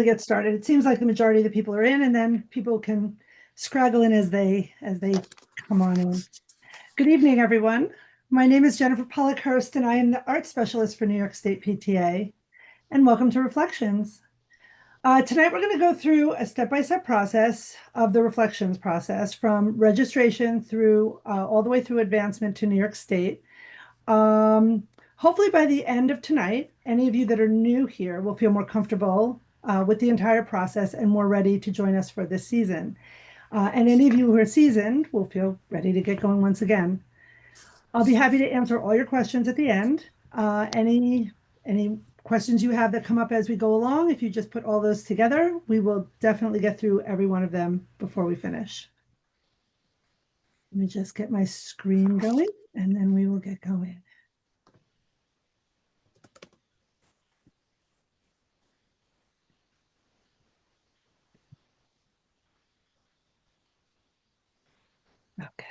Get started. It seems like the majority of the people are in, and then people can scraggle in as they come on in. Good evening, everyone. My name is Jennifer Pollickhurst, and I am the art specialist for New York State PTA. And welcome to Reflections. Tonight, we're going to go through a step-by-step process of the Reflections process, from registration through all the way through advancement to New York State. Hopefully, by the end of tonight, any of you that are new here will feel more comfortable with the entire process and more ready to join us for this season. And any of you who are seasoned will feel ready to get going once again. I'll be happy to answer all your questions at the end. Any questions you have that come up as we go along, if you just put all those together, we will definitely get through every one of them before we finish. Let me just get my screen going, and then we will get going. Okay.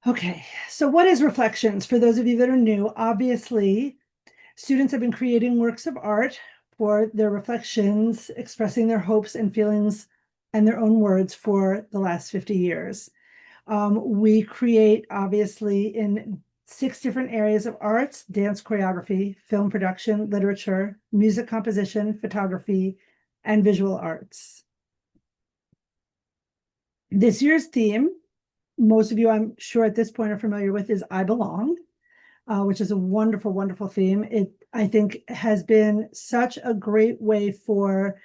Okay, so what is Reflections? For those of you that are new, obviously, students have been creating works of art for their reflections, expressing their hopes and feelings and their own words for the last 50 years. We create, obviously, in 6 different areas of arts: dance choreography, film production, literature, music composition, photography, and visual arts. This year's theme, most of you, I'm sure at this point, are familiar with, is I Belong, which is a wonderful, wonderful theme. It, I think, has been such a great way for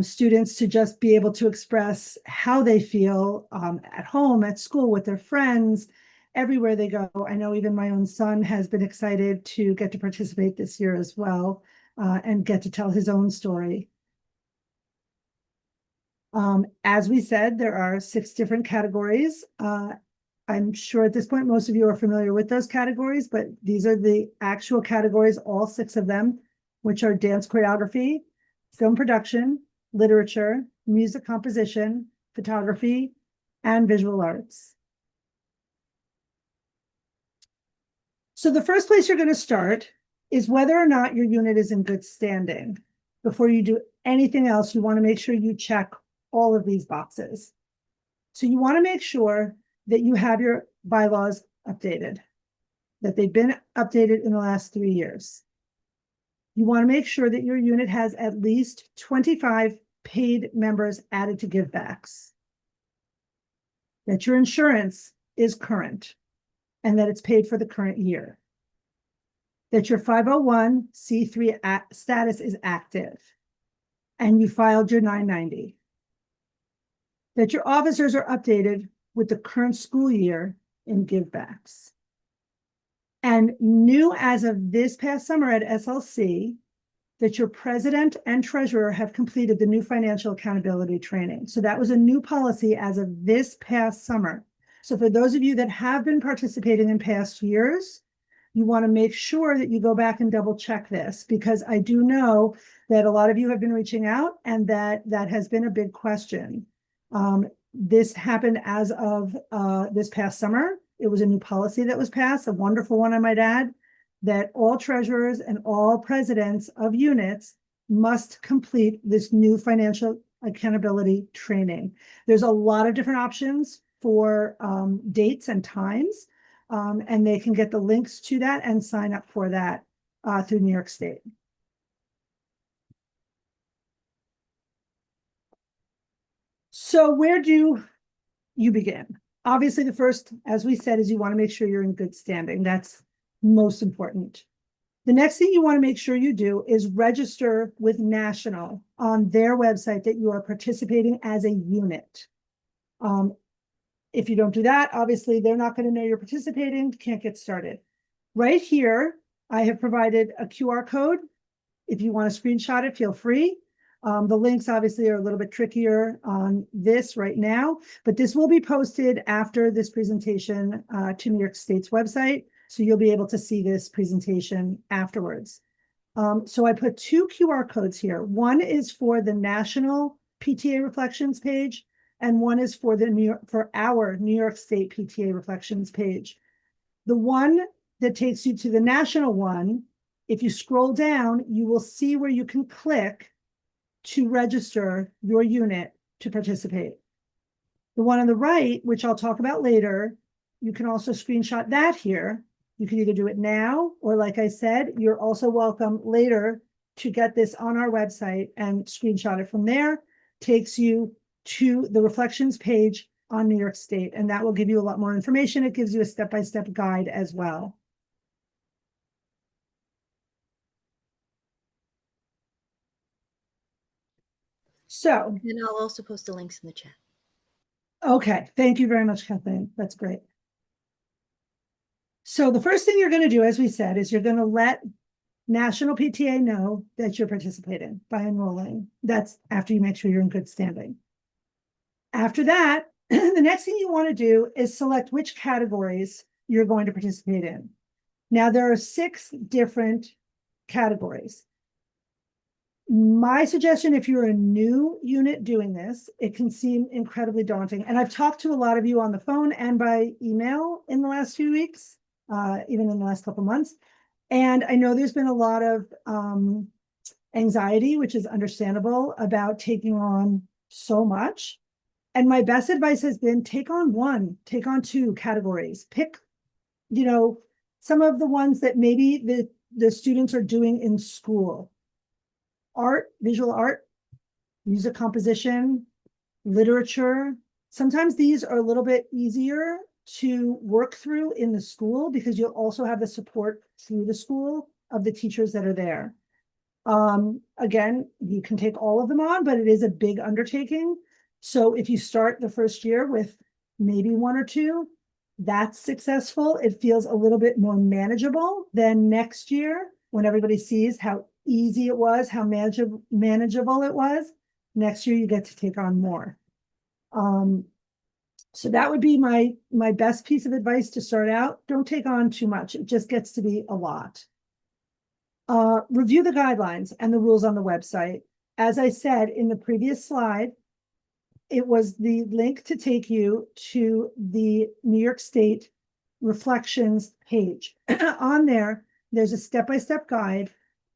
students to just be able to express how they feel at home, at school, with their friends, everywhere they go. I know even my own son has been excited to get to participate this year as well, and get to tell his own story. As we said, there are 6 different categories. I'm sure at this point, most of you are familiar with those categories, but these are the actual categories, all 6 of them, which are dance choreography, film production, literature, music composition, photography, and visual arts. So the first place you're going to start is whether or not your unit is in good standing. Before you do anything else, you want to make sure you check all of these boxes. So you want to make sure that you have your bylaws updated, that they've been updated in the last 3 years. You want to make sure that your unit has at least 25 paid members added to givebacks, that your insurance is current and that it's paid for the current year, that your 501c3 status is active and you filed your 990, that your officers are updated with the current school year in givebacks. And new as of this past summer at SLC, that your president and treasurer have completed the new financial accountability training. So that was a new policy as of this past summer. So for those of you that have been participating in past years, you want to make sure that you go back and double check this, because I do know that a lot of you have been reaching out and that has been a big question. This happened as of this past summer. It was a new policy that was passed, a wonderful one, I might add, that all treasurers and all presidents of units must complete this new financial accountability training. There's a lot of different options for dates and times, and they can get the links to that and sign up for that through New York State. So where do you begin? Obviously, the first, as we said, is you want to make sure you're in good standing. That's most important. The next thing you want to make sure you do is register with National on their website that you are participating as a unit. If you don't do that, obviously, they're not going to know you're participating, can't get started. Right here, I have provided a QR code. If you want to screenshot it, feel free. The links obviously are a little bit trickier on this right now, but this will be posted after this presentation to New York State's website. So you'll be able to see this presentation afterwards. So I put 2 QR codes here. One is for the National PTA Reflections page, and one is for our New York State PTA Reflections page. The one that takes you to the national one, if you scroll down, you will see where you can click to register your unit to participate. The one on the right, which I'll talk about later, you can also screenshot that here. You can either do it now, or like I said, you're also welcome later to get this on our website and screenshot it from there. Takes you to the reflections page on New York State, and that will give you a lot more information. It gives you a step-by-step guide as well. So, And I'll also post the links in the chat. okay, thank you very much, Kathleen. That's great. So the first thing you're going to do, as we said, is you're going to let National PTA know that you're participating by enrolling. That's after you make sure you're in good standing. After that, the next thing you want to do is select which categories you're going to participate in. Now, there are 6 different categories. My suggestion, if you're a new unit doing this, it can seem incredibly daunting. And I've talked to a lot of you on the phone and by email in the last few weeks, even in the last couple months. And I know there's been a lot of anxiety, which is understandable, about taking on so much. And my best advice has been take on 1, take on 2 categories. Pick, some of the ones that maybe the students are doing in school. Art, visual art, music composition, literature. Sometimes these are a little bit easier to work through in the school because you'll also have the support through the school of the teachers that are there. Again, you can take all of them on, but it is a big undertaking. So if you start the first year with maybe 1 or 2, that's successful. It feels a little bit more manageable than next year when everybody sees how easy it was, how manageable it was. Next year, you get to take on more. So that would be my best piece of advice to start out. Don't take on too much. It just gets to be a lot. Review the guidelines and the rules on the website. As I said in the previous slide, it was the link to take you to the New York State reflections page. On there, there's a step-by-step guide,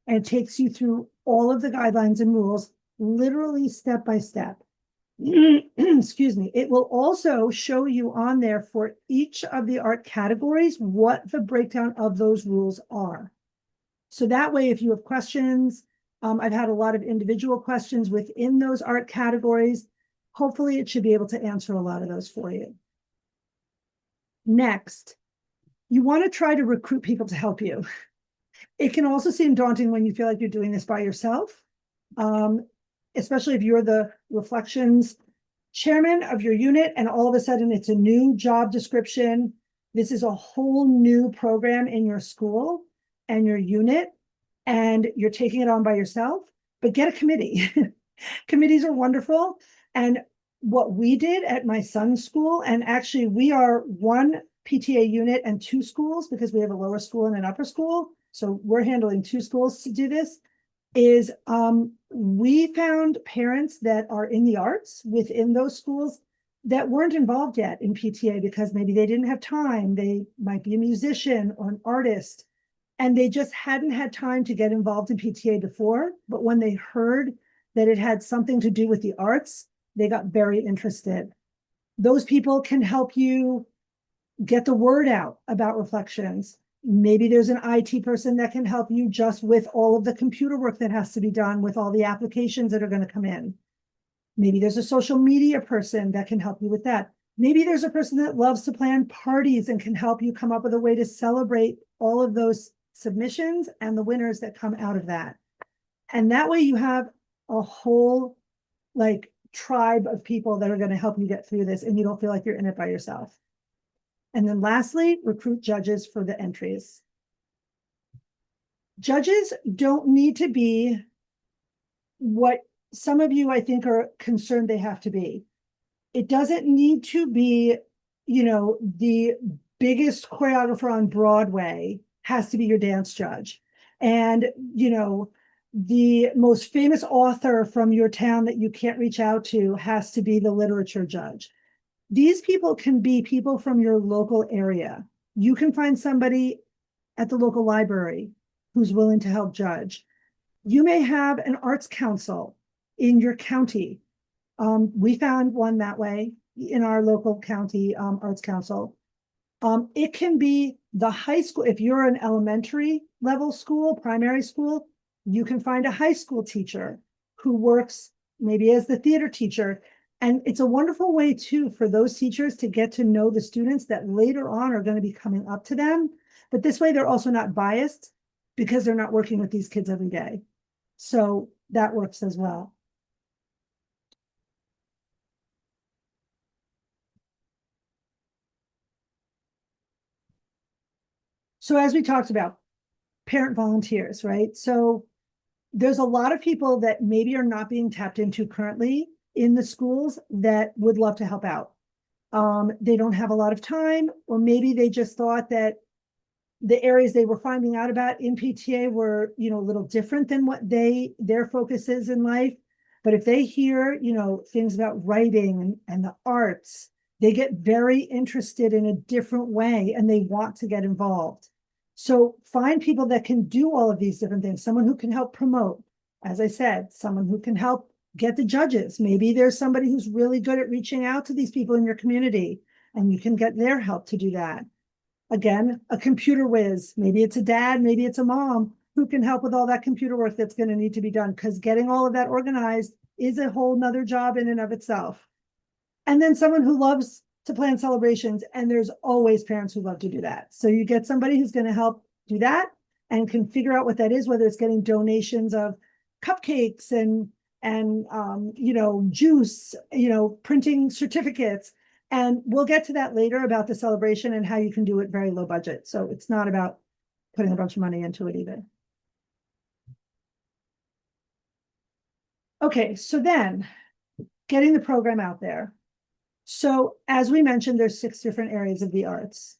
and it takes you through all of the guidelines and rules, literally step by step. Excuse me. It will also show you on there for each of the art categories what the breakdown of those rules are. So that way, if you have questions, I've had a lot of individual questions within those art categories. Hopefully, it should be able to answer a lot of those for you. Next, you want to try to recruit people to help you. It can also seem daunting when you feel like you're doing this by yourself, especially if you're the reflections chairman of your unit and all of a sudden it's a new job description. This is a whole new program in your school and your unit, and you're taking it on by yourself, but get a committee. Committees are wonderful. And what we did at my son's school, and actually we are 1 PTA unit and 2 schools because we have a lower school and an upper school. So we're handling 2 schools to do this, is we found parents that are in the arts within those schools that weren't involved yet in PTA because maybe they didn't have time. They might be a musician or an artist, and they just hadn't had time to get involved in PTA before. But when they heard that it had something to do with the arts, they got very interested. Those people can help you get the word out about reflections. Maybe there's an IT person that can help you just with all of the computer work that has to be done with all the applications that are going to come in. Maybe there's a social media person that can help you with that. Maybe there's a person that loves to plan parties and can help you come up with a way to celebrate all of those submissions and the winners that come out of that. And that way you have a whole tribe of people that are going to help you get through this, and you don't feel like you're in it by yourself. And then lastly, recruit judges for the entries. Judges don't need to be what some of you, I think, are concerned they have to be. It doesn't need to be, the biggest choreographer on Broadway has to be your dance judge. And, the most famous author from your town that you can't reach out to has to be the literature judge. These people can be people from your local area. You can find somebody at the local library who's willing to help judge. You may have an arts council in your county. We found one that way in our local county arts council. It can be the high school. If you're an elementary level school, primary school, you can find a high school teacher who works maybe as the theater teacher. And it's a wonderful way too for those teachers to get to know the students that later on are going to be coming up to them. But this way they're also not biased because they're not working with these kids every day. So that works as well. So as we talked about, parent volunteers, right? So there's a lot of people that maybe are not being tapped into currently in the schools that would love to help out. They don't have a lot of time, or maybe they just thought that the areas they were finding out about in PTA were, a little different than what their focus is in life. But if they hear, things about writing and the arts, they get very interested in a different way and they want to get involved. So find people that can do all of these different things. Someone who can help promote, as I said, someone who can help get the judges. Maybe there's somebody who's really good at reaching out to these people in your community and you can get their help to do that. Again, a computer whiz, maybe it's a dad, maybe it's a mom who can help with all that computer work that's going to need to be done, because getting all of that organized is a whole nother job in and of itself. And then someone who loves to plan celebrations, and there's always parents who love to do that. So you get somebody who's going to help do that and can figure out what that is, whether it's getting donations of cupcakes and juice, printing certificates. And we'll get to that later about the celebration and how you can do it very low budget. So it's not about putting a bunch of money into it either. Okay, so then getting the program out there. So as we mentioned, there's 6 different areas of the arts.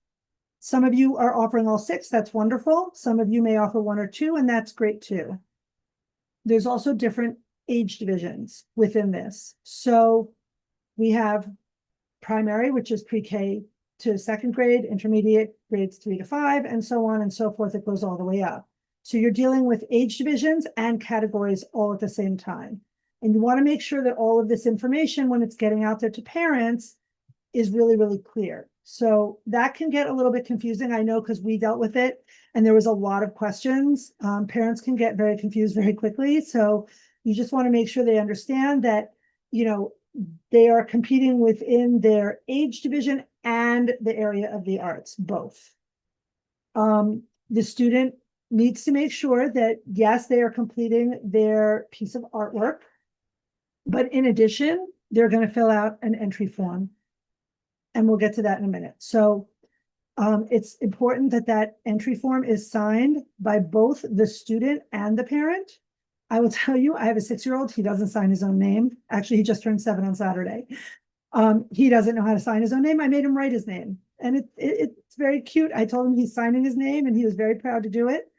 Some of you are offering all 6, that's wonderful. Some of you may offer 1 or 2, and that's great too. There's also different age divisions within this. So we have primary, which is pre-K to 2nd grade, intermediate grades 3 to 5, and so on and so forth. It goes all the way up. So you're dealing with age divisions and categories all at the same time. And you want to make sure that all of this information, when it's getting out there to parents, is really, really clear. So that can get a little bit confusing, I know, because we dealt with it and there was a lot of questions. Parents can get very confused very quickly. So you just want to make sure they understand that, they are competing within their age division and the area of the arts, both. The student needs to make sure that, yes, they are completing their piece of artwork, but in addition, they're going to fill out an entry form. And we'll get to that in a minute. So it's important that that entry form is signed by both the student and the parent. I will tell you, I have a 6-year-old. He doesn't sign his own name. Actually, he just turned 7 on Saturday. He doesn't know how to sign his own name. I made him write his name. And it's very cute. I told him he's signing his name and he was very proud to do it.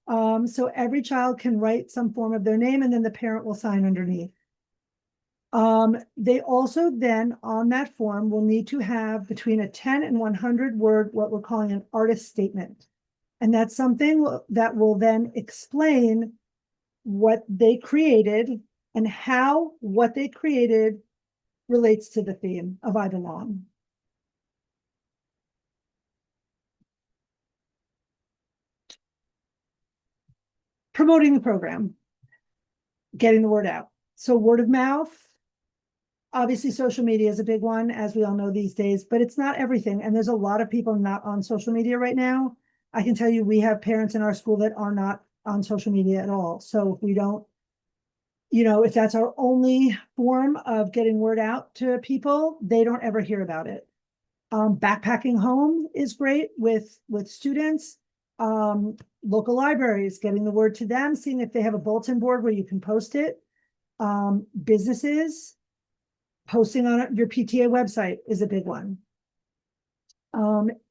So every child can write some form of their name and then the parent will sign underneath. They also then on that form will need to have between a 10 and 100 word, what we're calling an artist statement. And that's something that will then explain what they created and how what they created relates to the theme of I Belong. Promoting the program, getting the word out. So word of mouth, obviously social media is a big one, as we all know these days, but it's not everything. And there's a lot of people not on social media right now. I can tell you, we have parents in our school that are not on social media at all. So if we don't, if that's our only form of getting word out to people, they don't ever hear about it. Backpacking home is great with students. Local libraries, getting the word to them, seeing if they have a bulletin board where you can post it. Businesses, posting on your PTA website is a big one.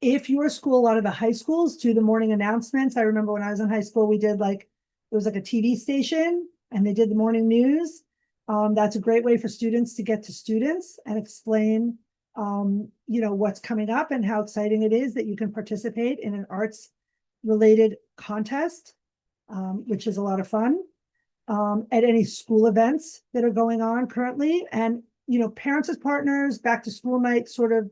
If your school, a lot of the high schools do the morning announcements. I remember when I was in high school, we did it was like a TV station and they did the morning news. That's a great way for students to get to students and explain what's coming up and how exciting it is that you can participate in an arts related contest, which is a lot of fun, at any school events that are going on currently. And, parents as partners, back to school night sort of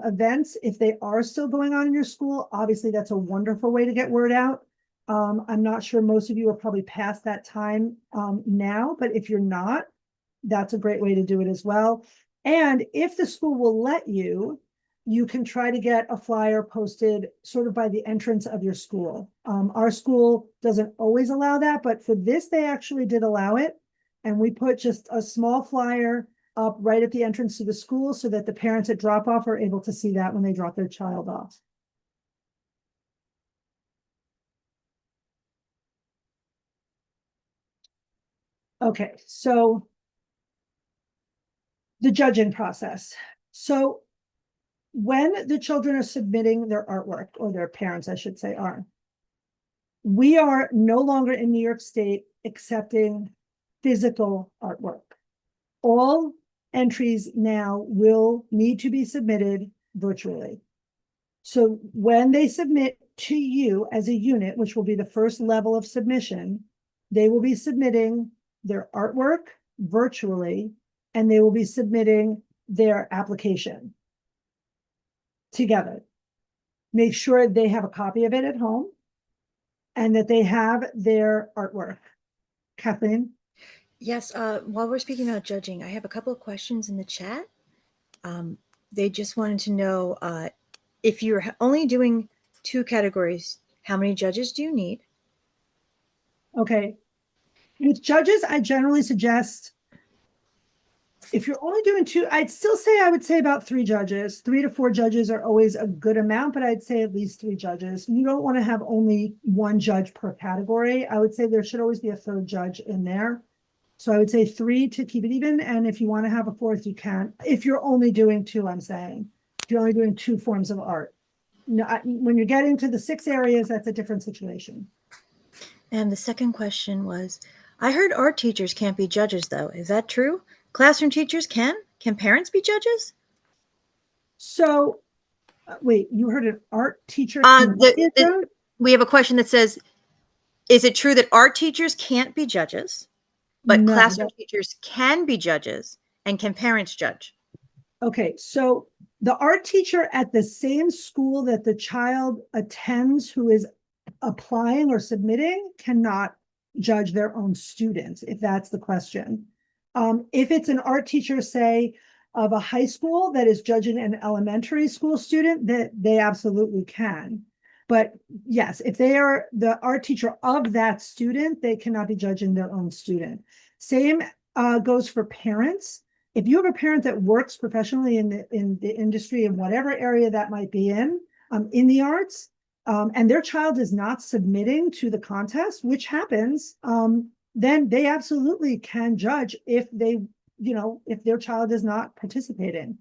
events, if they are still going on in your school, obviously that's a wonderful way to get word out. I'm not sure most of you are probably past that time now, but if you're not, that's a great way to do it as well. And if the school will let you, you can try to get a flyer posted sort of by the entrance of your school. Our school doesn't always allow that, but for this, they actually did allow it. And we put just a small flyer up right at the entrance to the school so that the parents at drop off are able to see that when they drop their child off. Okay, so the judging process. So when the children are submitting their artwork, or their parents, I should say, we are no longer in New York State accepting physical artwork. All entries now will need to be submitted virtually. So when they submit to you as a unit, which will be the first level of submission, they will be submitting their artwork virtually, and they will be submitting their application together. Make sure they have a copy of it at home and that they have their artwork. Kathleen? Yes, while we're speaking about judging, I have a couple of questions in the chat. They just wanted to know if you're only doing 2 categories, how many judges do you need? Okay. With judges, I generally suggest, if you're only doing 2, I'd still say I would say about 3 judges. 3 to 4 judges are always a good amount, but I'd say at least 3 judges. You don't want to have only 1 judge per category. I would say there should always be a 3rd judge in there. So I would say 3 to keep it even. And if you want to have a 4th, you can. If you're only doing 2, I'm saying, if you're only doing 2 forms of art. No, when you're getting to the 6 areas, that's a different situation. And the second question was, I heard art teachers can't be judges, though. Is that true? Classroom teachers can? Can parents be judges? So, wait, you heard an art teacher? We have a question that says, is it true that art teachers can't be judges, but No, classroom teachers can be judges? And can parents judge? Okay, so the art teacher at the same school that the child attends who is applying or submitting cannot judge their own students, if that's the question. If it's an art teacher, say, of a high school that is judging an elementary school student, that they absolutely can. But yes, if they are the art teacher of that student, they cannot be judging their own student. Same goes for parents. If you have a parent that works professionally in the industry, in whatever area that might be in the arts, and their child is not submitting to the contest, which happens, then they absolutely can judge if if their child is not participating.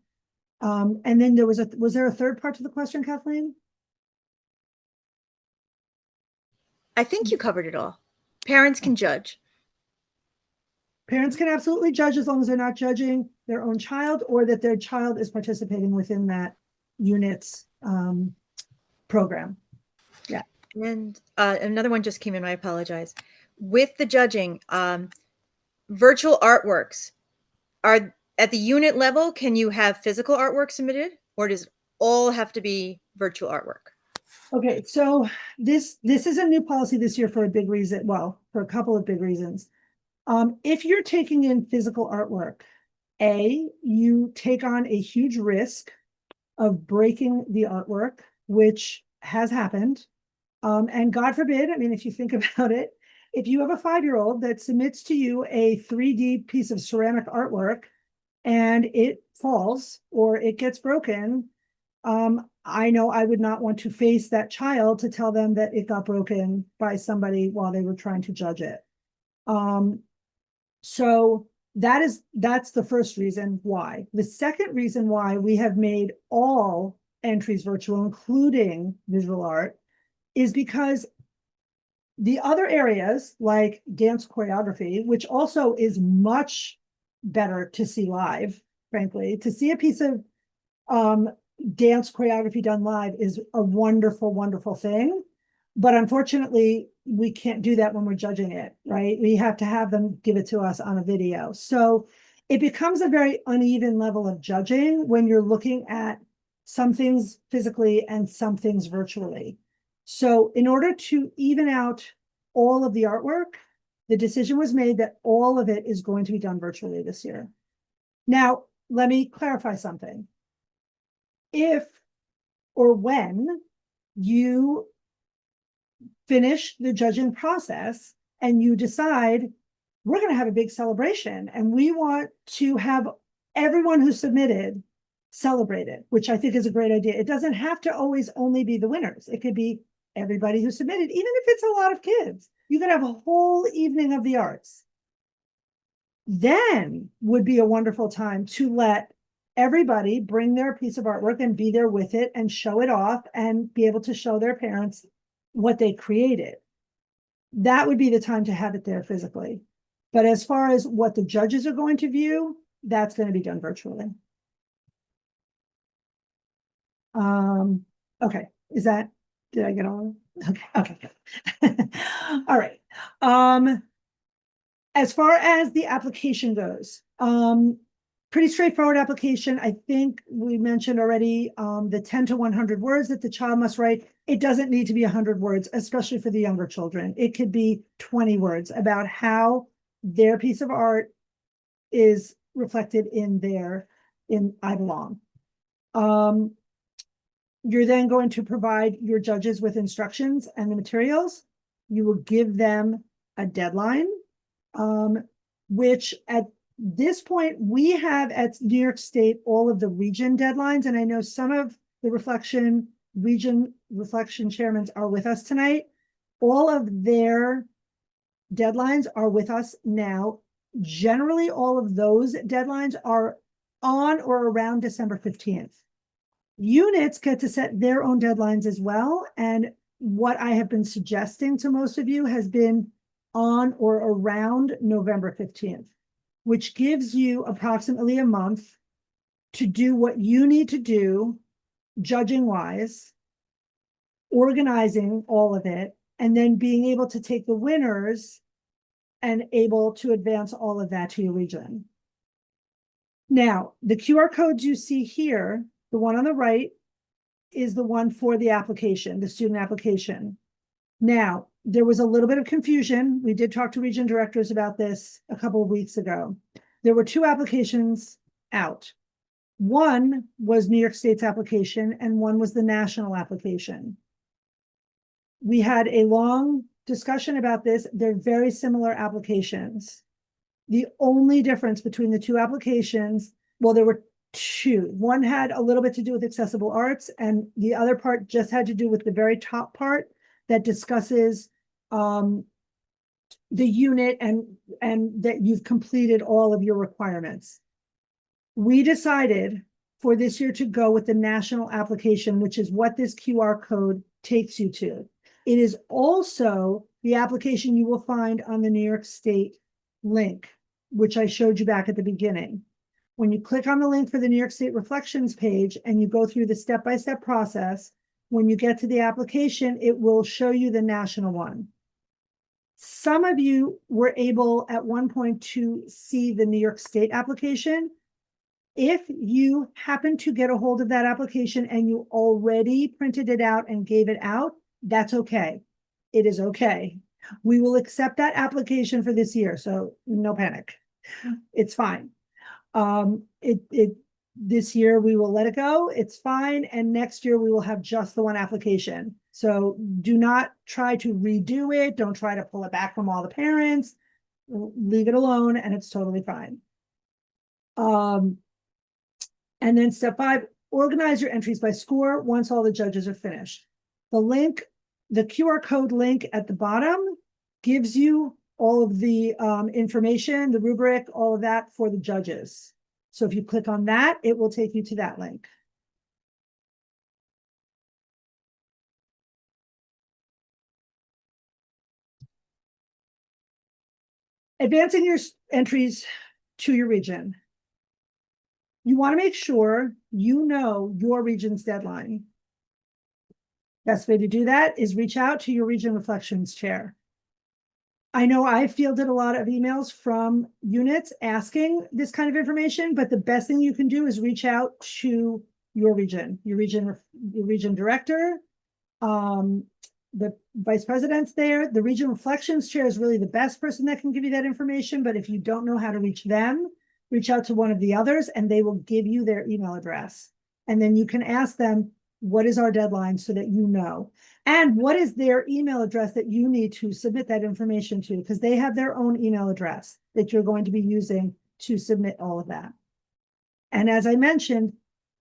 And then was there a 3rd part to the question, Kathleen? I think you covered it all. Parents can judge. Parents can absolutely judge as long as they're not judging their own child, or that their child is participating within that unit's program. Yeah. And another one just came in. I apologize. With the judging, virtual artworks are at the unit level. Can you have physical artwork submitted, or does it all have to be virtual artwork? Okay, so this is a new policy this year for a big reason. Well, for a couple of big reasons. If you're taking in physical artwork, you take on a huge risk of breaking the artwork, which has happened. And God forbid, I mean, if you think about it, if you have a 5-year-old that submits to you a 3D piece of ceramic artwork and it falls or it gets broken, I know I would not want to face that child to tell them that it got broken by somebody while they were trying to judge it. So that's the first reason why. The second reason why we have made all entries virtual, including visual art, is because the other areas like dance choreography, which also is much better to see live, frankly, to see a piece of Dance choreography done live is a wonderful, wonderful thing. But unfortunately, we can't do that when we're judging it, right? We have to have them give it to us on a video. So it becomes a very uneven level of judging when you're looking at some things physically and some things virtually. So in order to even out all of the artwork, the decision was made that all of it is going to be done virtually this year. Now, let me clarify something. If or when you finish the judging process and you decide we're going to have a big celebration and we want to have everyone who submitted celebrated, which I think is a great idea. It doesn't have to always only be the winners. It could be everybody who submitted, even if it's a lot of kids. You could have a whole evening of the arts. Then would be a wonderful time to let everybody bring their piece of artwork and be there with it and show it off and be able to show their parents what they created. That would be the time to have it there physically. But as far as what the judges are going to view, that's going to be done virtually. Okay, did I get all? Okay. All right. As far as the application goes, pretty straightforward application. I think we mentioned already the 10 to 100 words that the child must write. It doesn't need to be 100 words, especially for the younger children. It could be 20 words about how their piece of art is reflected in I Belong. You're then going to provide your judges with instructions and the materials. You will give them a deadline, which at this point, we have at New York State all of the region deadlines, and I know some of the region reflection chairmen are with us tonight. All of their deadlines are with us now. Generally, all of those deadlines are on or around December 15th. Units get to set their own deadlines as well, and what I have been suggesting to most of you has been on or around November 15th. Which gives you approximately a month to do what you need to do, judging wise, organizing all of it, and then being able to take the winners and able to advance all of that to your region. Now, the QR codes you see here, the one on the right is the one for the application, the student application. Now, there was a little bit of confusion. We did talk to region directors about this a couple of weeks ago. There were two applications out. One was New York State's application and one was the national application. We had a long discussion about this. They're very similar applications. The only difference between the two applications, well, there were two. One had a little bit to do with accessible arts and the other part just had to do with the very top part that discusses the unit and that you've completed all of your requirements. We decided for this year to go with the national application, which is what this QR code takes you to. It is also the application you will find on the New York State link, which I showed you back at the beginning. When you click on the link for the New York State Reflections page and you go through the step-by-step process, when you get to the application, it will show you the national one. Some of you were able at one point to see the New York State application. If you happen to get a hold of that application and you already printed it out and gave it out, that's okay. It is okay. We will accept that application for this year, so no panic. It's fine. This year we will let it go. It's fine. And next year we will have just the one application. So do not try to redo it. Don't try to pull it back from all the parents. Leave it alone and it's totally fine. And then step 5, organize your entries by score once all the judges are finished. The link, the QR code link at the bottom gives you all of the information, the rubric, all of that for the judges. So if you click on that, it will take you to that link. Advancing your entries to your region. You want to make sure you know your region's deadline. Best way to do that is reach out to your region reflections chair. I know I fielded a lot of emails from units asking this kind of information, but the best thing you can do is reach out to your region director, the vice president's there. The region reflections chair is really the best person that can give you that information. But if you don't know how to reach them, reach out to one of the others and they will give you their email address. And then you can ask them, what is our deadline, so that you know, and what is their email address that you need to submit that information to, because they have their own email address that you're going to be using to submit all of that. And as I mentioned,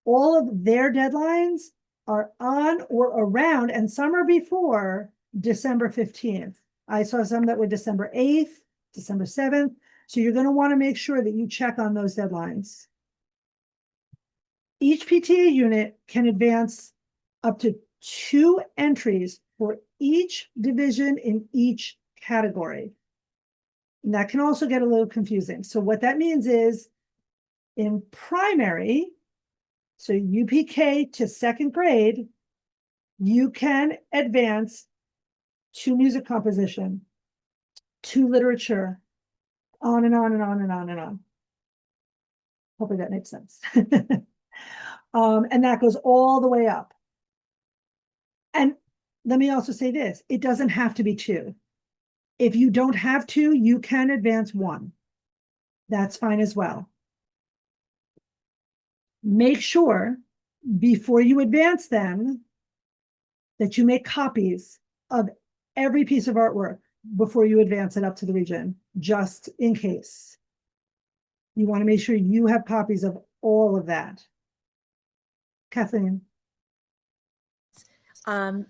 all of their deadlines are on or around, and some are before December 15th. I saw some that were December 8th, December 7th. So you're going to want to make sure that you check on those deadlines. Each PTA unit can advance up to 2 entries for each division in each category. And that can also get a little confusing. So what that means is in primary, so UPK to 2nd grade, you can advance 2 music composition, 2 literature, on and on and on and on and on. Hopefully that makes sense. And that goes all the way up. And let me also say this, it doesn't have to be 2. If you don't have 2, you can advance 1. That's fine as well. Make sure before you advance them that you make copies of every piece of artwork before you advance it up to the region, just in case. You want to make sure you have copies of all of that. Kathleen.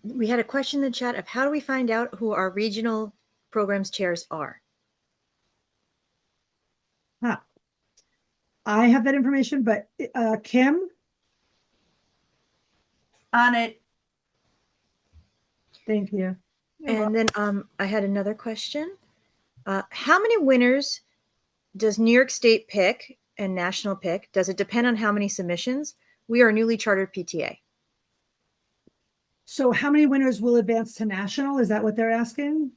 We had a question in the chat of how do we find out who our regional programs chairs are? I have that information, but Kim? On it. Thank you. And then I had another question. How many winners does New York State pick and national pick? Does it depend on how many submissions? We are a newly chartered PTA. So how many winners will advance to national? Is that what they're asking?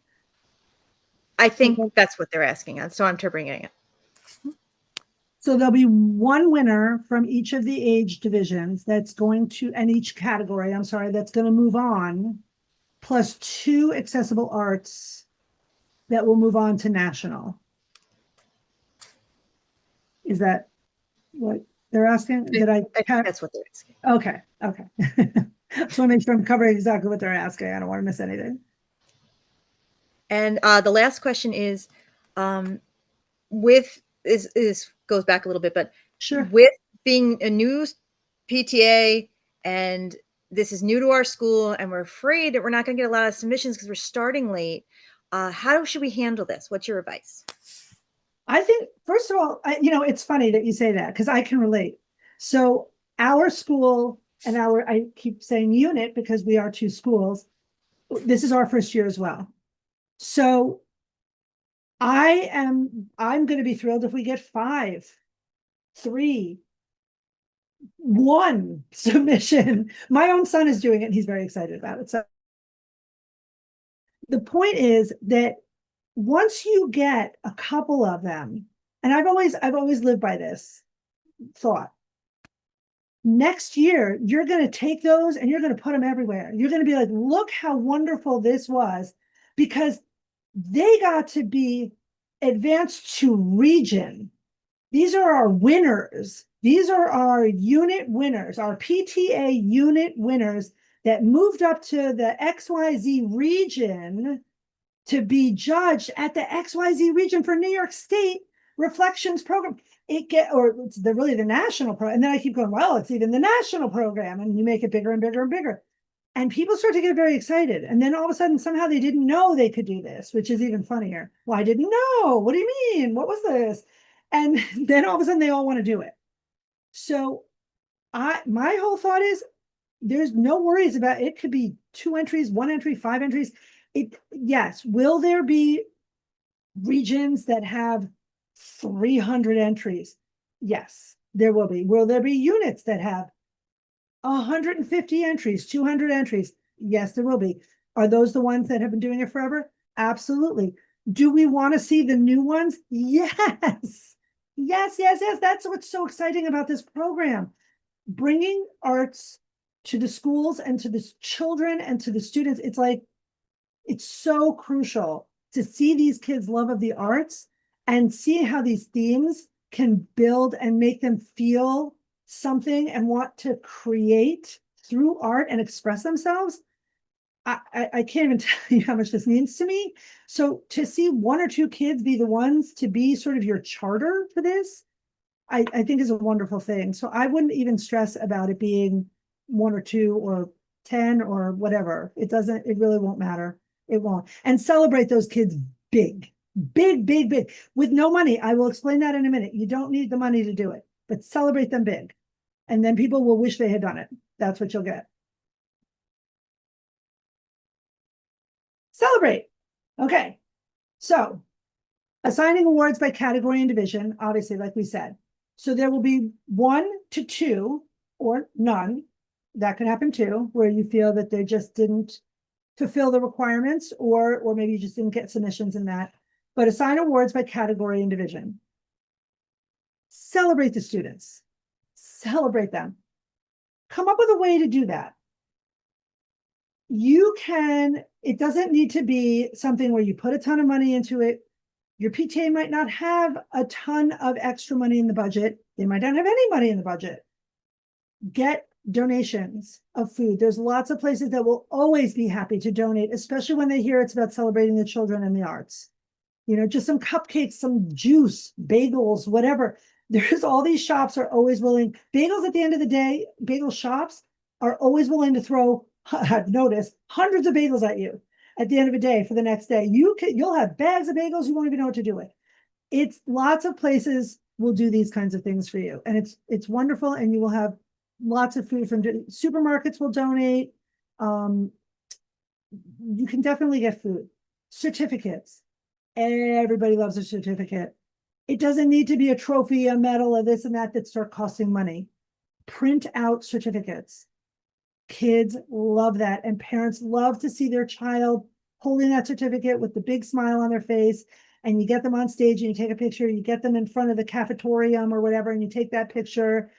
I think Okay. that's what they're asking. So I'm interpreting it. So there'll be 1 winner from each of the age divisions that's going to, and each category, I'm sorry, that's going to move on, plus 2 accessible arts that will move on to national. Is that what they're asking? Did I think that's what they're asking. Okay, okay. Just want to make sure I'm covering exactly what they're asking. I don't want to miss anything. And the last question is, with is goes back a little bit, but Sure. with being a new PTA and this is new to our school and we're afraid that we're not going to get a lot of submissions because we're starting late, how should we handle this? What's your advice? I think, first of all, it's funny that you say that because I can relate. So our school and I keep saying unit because we are 2 schools. This is our first year as well. So I'm going to be thrilled if we get 5, 3, 1 submission. My own son is doing it and he's very excited about it. So the point is that once you get a couple of them, and I've always lived by this thought, next year you're going to take those and you're going to put them everywhere. You're going to be like, look how wonderful this was, because they got to be advanced to region. These are our winners. These are our unit winners, our PTA unit winners that moved up to the XYZ region to be judged at the XYZ region for New York State Reflections program. Or it's really the national program. And then I keep going, well, it's even the national program, and you make it bigger and bigger and bigger. And people start to get very excited. And then all of a sudden, somehow they didn't know they could do this, which is even funnier. Well, I didn't know. What do you mean? What was this? And then all of a sudden they all want to do it. So my whole thought is there's no worries about it. It could be 2 entries, 1 entry, 5 entries. Yes. Will there be regions that have 300 entries? Yes. There will be. Will there be units that have 150 entries, 200 entries? Yes, there will be. Are those the ones that have been doing it forever? Absolutely. Do we want to see the new ones? Yes. Yes, yes, yes. That's what's so exciting about this program. Bringing arts to the schools and to the children and to the students. It's like, it's so crucial to see these kids' love of the arts and see how these themes can build and make them feel something and want to create through art and express themselves. I can't even tell you how much this means to me. So to see one or two kids be the ones to be sort of your charter for this, I think is a wonderful thing. So I wouldn't even stress about it being one or two or 10 or whatever. It really won't matter. It won't. And celebrate those kids big, big, big, big with no money. I will explain that in a minute. You don't need the money to do it, but celebrate them big. And then people will wish they had done it. That's what you'll get. Celebrate. Okay. So assigning awards by category and division, obviously, like we said. So there will be 1 to 2 or none. That can happen too, where you feel that they just didn't fulfill the requirements, or maybe you just didn't get submissions in that. But assign awards by category and division. Celebrate the students. Celebrate them. Come up with a way to do that. It doesn't need to be something where you put a ton of money into it. Your PTA might not have a ton of extra money in the budget. They might not have any money in the budget. Get donations of food. There's lots of places that will always be happy to donate, especially when they hear it's about celebrating the children and the arts. Just some cupcakes, some juice, bagels, whatever. There's all these shops are always willing. Bagels at the end of the day, bagel shops are always willing to throw, I've noticed, hundreds of bagels at you at the end of the day for the next day. You'll have bags of bagels you won't even know what to do with. It's lots of places will do these kinds of things for you. And it's wonderful. And you will have lots of food from supermarkets will donate. You can definitely get food. Certificates. Everybody loves a certificate. It doesn't need to be a trophy, a medal, or this and that start costing money. Print out certificates. Kids love that. And parents love to see their child holding that certificate with the big smile on their face. And you get them on stage and you take a picture, you get them in front of the cafetorium or whatever, and you take that picture.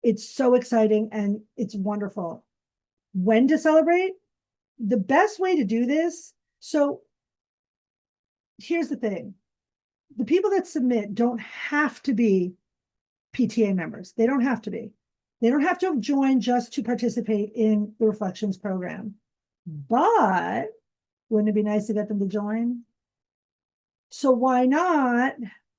It's so exciting and it's wonderful. When to celebrate? The best way to do this. So here's the thing. The people that submit don't have to be PTA members. They don't have to be. They don't have to have joined just to participate in the Reflections program. But wouldn't it be nice to get them to join? So why not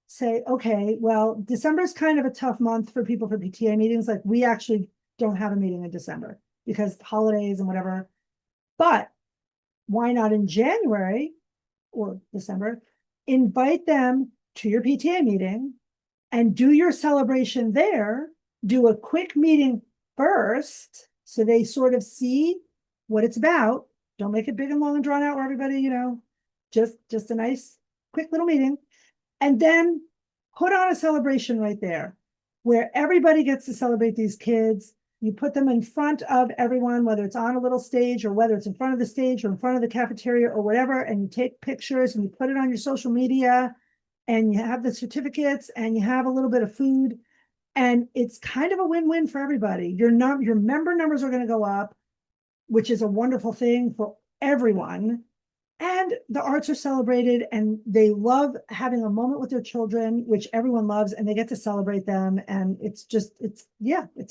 say, okay, well, December is kind of a tough month for people for PTA meetings. Like we actually don't have a meeting in December because holidays and whatever. But why not in January or December, invite them to your PTA meeting and do your celebration there, do a quick meeting first so they sort of see what it's about. Don't make it big and long and drawn out where everybody, just a nice quick little meeting. And then put on a celebration right there where everybody gets to celebrate these kids. You put them in front of everyone, whether it's on a little stage or whether it's in front of the stage or in front of the cafeteria or whatever, and you take pictures and you put it on your social media and you have the certificates and you have a little bit of food. And it's kind of a win-win for everybody. Your member numbers are going to go up, which is a wonderful thing for everyone. And the arts are celebrated and they love having a moment with their children, which everyone loves, and they get to celebrate them. And it's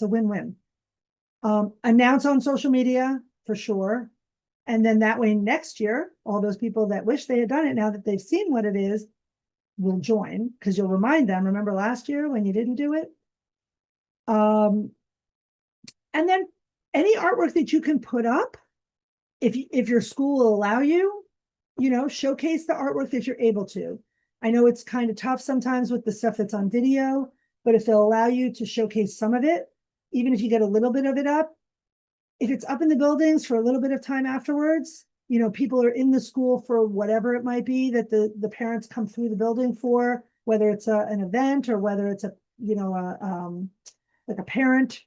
a win-win. Announce on social media for sure. And then that way next year, all those people that wish they had done it now that they've seen what it is will join because you'll remind them, remember last year when you didn't do it? And then any artwork that you can put up, if your school will allow you, showcase the artwork that you're able to. I know it's kind of tough sometimes with the stuff that's on video, but if they'll allow you to showcase some of it, even if you get a little bit of it up, if it's up in the buildings for a little bit of time afterwards, people are in the school for whatever it might be that the parents come through the building for, whether it's an event or whether it's like a parent,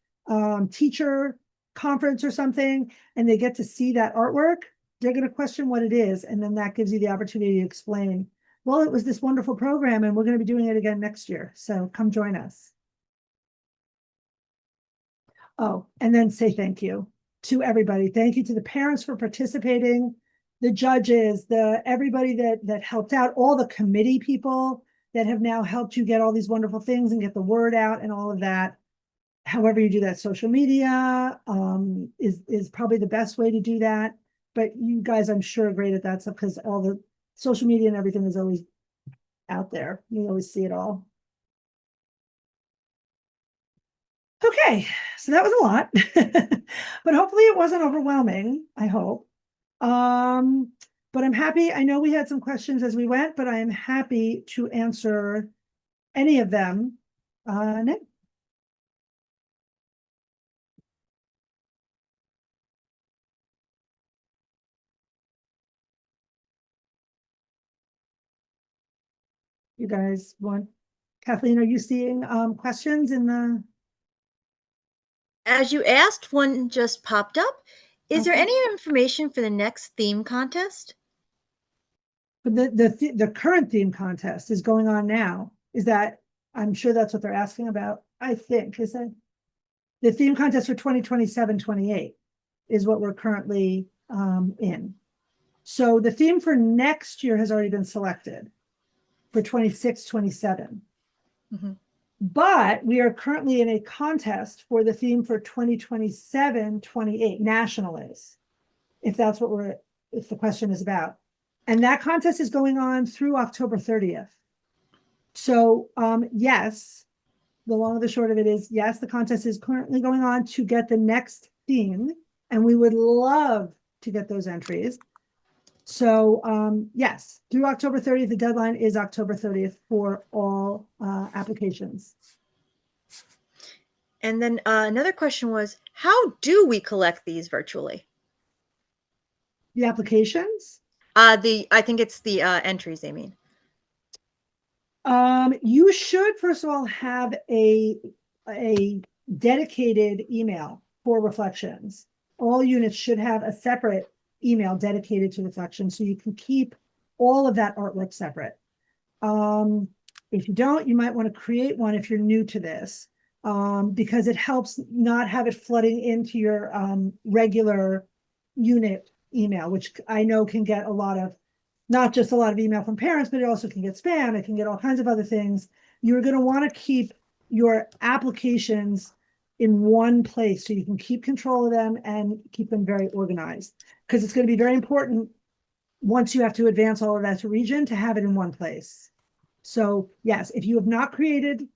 teacher conference or something, and they get to see that artwork, they're going to question what it is. And then that gives you the opportunity to explain, well, it was this wonderful program and we're going to be doing it again next year. So come join us. Oh, and then say thank you to everybody. Thank you to the parents for participating, the judges, everybody that helped out, all the committee people that have now helped you get all these wonderful things and get the word out and all of that. However you do that, social media is probably the best way to do that. But you guys, I'm sure, are great at that stuff because all the social media and everything is always out there. You always see it all. Okay, so that was a lot, but hopefully it wasn't overwhelming, I hope. But I'm happy. I know we had some questions as we went, but I am happy to answer any of them. Nick? You guys want, Kathleen, are you seeing questions in the? As you asked, one just popped up. Is there Okay. any information for the next theme contest? But the current theme contest is going on now. Is that, I'm sure that's what they're asking about, I think, is it? The theme contest for 2027-28 is what we're currently in. So the theme for next year has already been selected for 26-27. Mhm. But we are currently in a contest for the theme for 2027-28, national is, if that's what if the question is about. And that contest is going on through October 30th. So yes, the long and the short of it is, yes, the contest is currently going on to get the next theme, and we would love to get those entries. So yes, through October 30th, the deadline is October 30th for all applications. And then another question was, how do we collect these virtually? The applications? I think it's the entries they mean. You should, first of all, have a dedicated email for reflections. All units should have a separate email dedicated to reflections, so you can keep all of that artwork separate. If you don't, you might want to create one if you're new to this, because it helps not have it flooding into your regular unit email, which I know can get a lot of, not just a lot of email from parents, but it also can get spam. It can get all kinds of other things. You're going to want to keep your applications in one place so you can keep control of them and keep them very organized, because it's going to be very important once you have to advance all of that to region to have it in one place. So yes, if you have not created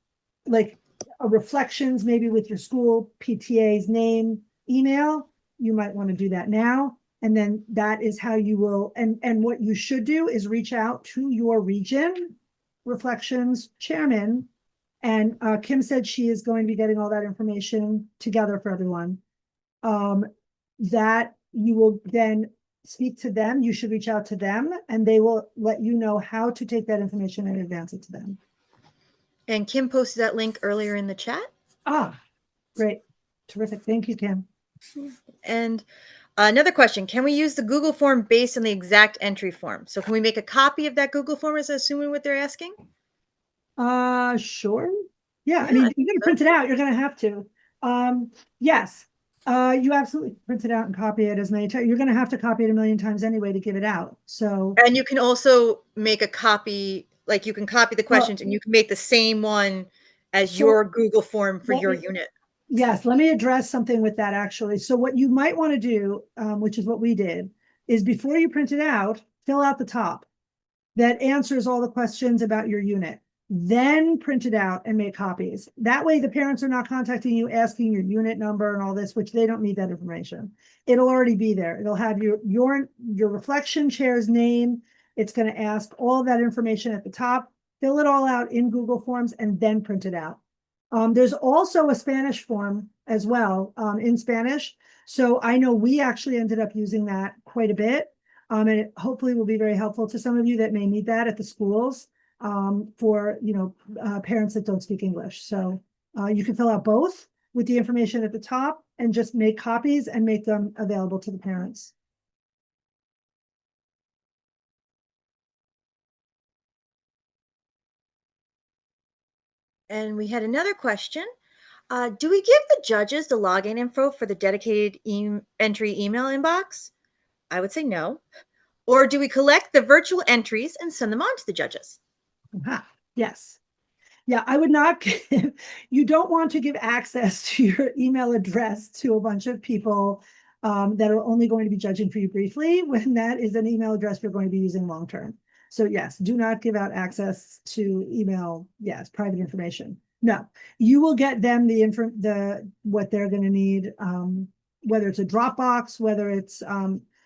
like a reflections, maybe with your school PTA's name email, you might want to do that now. And then that is how you will, and what you should do is reach out to your region reflections chairman. And Kim said she is going to be getting all that information together for everyone. That you will then speak to them. You should reach out to them and they will let you know how to take that information and advance it to them. And Kim posted that link earlier in the chat. Ah, great. Terrific. Thank you, Kim. And another question, can we use the Google form based on the exact entry form? So can we make a copy of that Google form, is assuming what they're asking? Sure. Yeah, Yeah, I mean, I you're gonna print it out, you're gonna have to. Yes, you absolutely print it out and copy it as many times. You're gonna have to copy it a million times anyway to give it out, so. And you can also make a copy, like you can copy the questions and you can make the same one as So your Google form for let your me- unit. Yes, let me address something with that actually. So what you might want to do, which is what we did, is before you print it out, fill out the top that answers all the questions about your unit. Then print it out and make copies. That way the parents are not contacting you asking your unit number and all this, which they don't need that information. It'll already be there. It'll have your reflection chair's name. It's going to ask all that information at the top. Fill it all out in Google Forms and then print it out. There's also a Spanish form as well, in Spanish. So I know we actually ended up using that quite a bit. And it hopefully will be very helpful to some of you that may need that at the schools. for, parents that don't speak English. So you can fill out both with the information at the top and just make copies and make them available to the parents. And we had another question. Do we give the judges the login info for the dedicated entry email inbox? I would say no. Or do we collect the virtual entries and send them on to the judges? Aha, yes. Yeah, I would not give, you don't want to give access to your email address to a bunch of people that are only going to be judging for you briefly when that is an email address you're going to be using long term. So yes, do not give out access to email, yes, private information. No, you will get them what they're going to need, whether it's a Dropbox, whether it's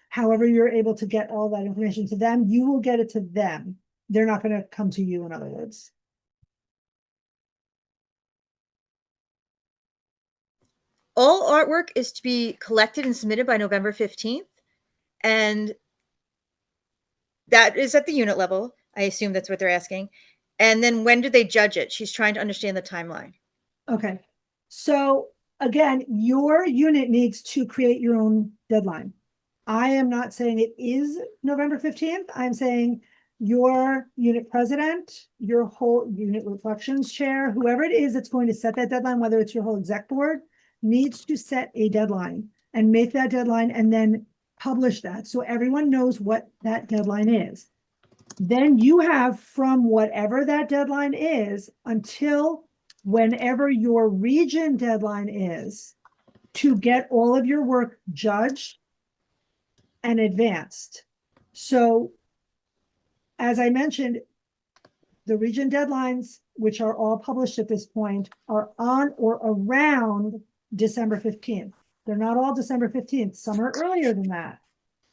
however you're able to get all that information to them, you will get it to them. They're not going to come to you, in other words. All artwork is to be collected and submitted by November 15th. And that is at the unit level. I assume that's what they're asking. And then when do they judge it? She's trying to understand the timeline. Okay. So again, your unit needs to create your own deadline. I am not saying it is November 15th. I'm saying your unit president, your whole unit reflections chair, whoever it is that's going to set that deadline, whether it's your whole exec board, needs to set a deadline and make that deadline and then publish that so everyone knows what that deadline is. Then you have from whatever that deadline is until whenever your region deadline is to get all of your work judged and advanced. So as I mentioned, the region deadlines, which are all published at this point, are on or around December 15th. They're not all December 15th. Some are earlier than that.